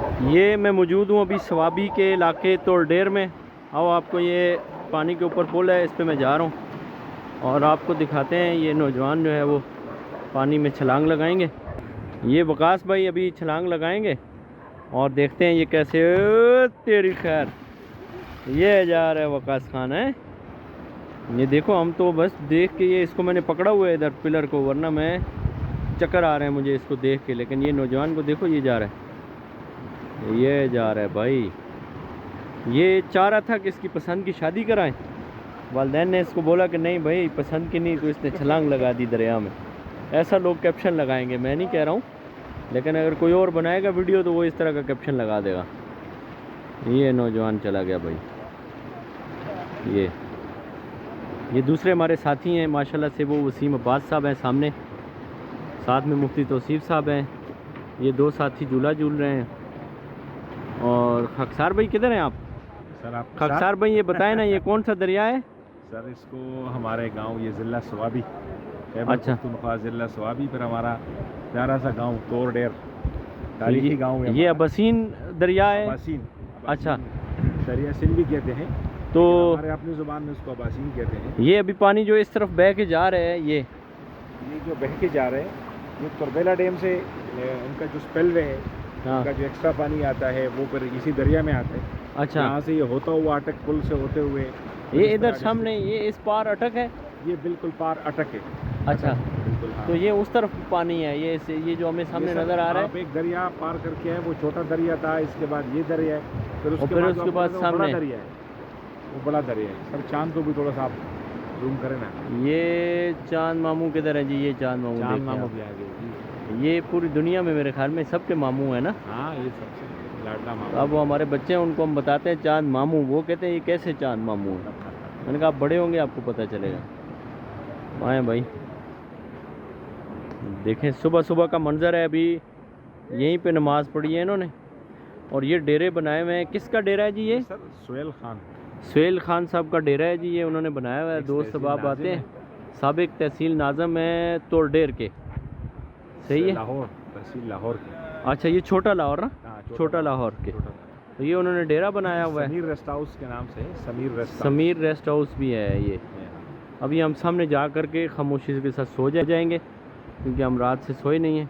ये मैं मौजूद हूँ अभी सवाबी के इलाके तोड़डेर में। आओ आपको ये पानी के ऊपर पुल है, इस पे मैं जा रहा हूँ और आपको दिखाते हैं। ये नौजवान जो है वो पानी में छलांग लगाएंगे। ये वकास भाई अभी छलांग लगाएंगे और देखते हैं ये कैसे। तेरी खैर, ये जा रहा है वकास खान है। ये देखो, हम तो बस देख के, ये इसको मैंने पकड़ा हुआ है इधर पिलर को, वरना मैं चक्कर आ रहे हैं मुझे इसको देख के। लेकिन ये नौजवान को देखो, ये जा रहा है, ये जा रहा है भाई। ये चाह रहा था कि इसकी पसंद की शादी कराएं। वालिदैन ने इसको बोला कि नहीं भाई, पसंद की नहीं, तो इसने छलांग लगा दी दरिया में। ऐसा लोग कैप्शन लगाएंगे, मैं नहीं कह रहा हूँ, लेकिन अगर कोई और बनाएगा वीडियो तो वो इस तरह का कैप्शन लगा देगा। ये नौजवान चला गया भाई। ये दूसरे हमारे साथी हैं माशाल्लाह से, वो वसीम अब्बास साहब हैं सामने, साथ में मुफ्ती तौसीफ साहब हैं। ये दो साथी झूला झूल रहे हैं। और खकसार भाई किधर हैं आप? सर आप खकसार भाई ये बताएं ना, ये कौन सा दरिया है? सर इसको हमारे गांव, ये ज़िला सवाबी, अच्छा, ज़िला सवाबी पर हमारा प्यारा सा गांव तोड़डेर, तारीखी गांव है। ये अबसीन दरिया है। अबासीन, अच्छा, दरिया सिंध भी कहते हैं, तो हमारे अपनी ज़ुबान में उसको अबासीन कहते हैं। ये अभी पानी जो इस तरफ बह के जा रहे हैं, ये जो बह के जा रहे हैं, ये तुरबेला डैम से उनका जो स्पेलवे है, हाँ, उनका जो एक्स्ट्रा पानी आता है वो फिर इसी दरिया में आता है। अच्छा, यहाँ से ये होता हुआ अटक पुल से होते हुए ये इधर सामने, ये इस पार अटक है। ये बिल्कुल पार अटक है। अच्छा, बिल्कुल हाँ। तो ये उस तरफ पानी है, ये जो हमें सामने नज़र आ रहा है। आप एक दरिया पार करके है, वो छोटा दरिया था, इसके बाद ये दरिया है, फिर उसके बाद सामने बड़ा दरिया है, वो बड़ा दरिया है। सर चांद को भी थोड़ा सा आप जूम करें ना। ये चांद मामू किधर है जी? ये चांद मामू भी आ गए। ये पूरी दुनिया में मेरे ख्याल में सबके मामू है ना। हाँ, ये सबसे लाडला मामू। अब वो हमारे बच्चे हैं, उनको हम बताते हैं चांद मामू, वो कहते हैं ये कैसे चांद मामू है। मैंने कहा आप बड़े होंगे आपको पता चलेगा। आए भाई, देखें सुबह सुबह का मंजर है। अभी यहीं पे नमाज पढ़ी है इन्होंने और ये डेरे बनाए हुए हैं। किसका डेरा है जी ये? सर सुहेल खान, सुहेल खान साहब का डेरा है जी, ये उन्होंने बनाया हुआ है। दोस्त अहबाब आते हैं। साबिक तहसील नाज़म है तोड़डेर के, सही है? लाहौर, तहसील लाहौर के। अच्छा, ये छोटा लाहौर ना? छोटा लाहौर के। तो ये उन्होंने डेरा बनाया हुआ है, समीर रेस्ट हाउस के नाम से। समीर रेस्ट हाउस भी है ये। अभी हम सामने जा कर के खामोशी के साथ सो जाएंगे, क्योंकि हम रात से सोए नहीं हैं।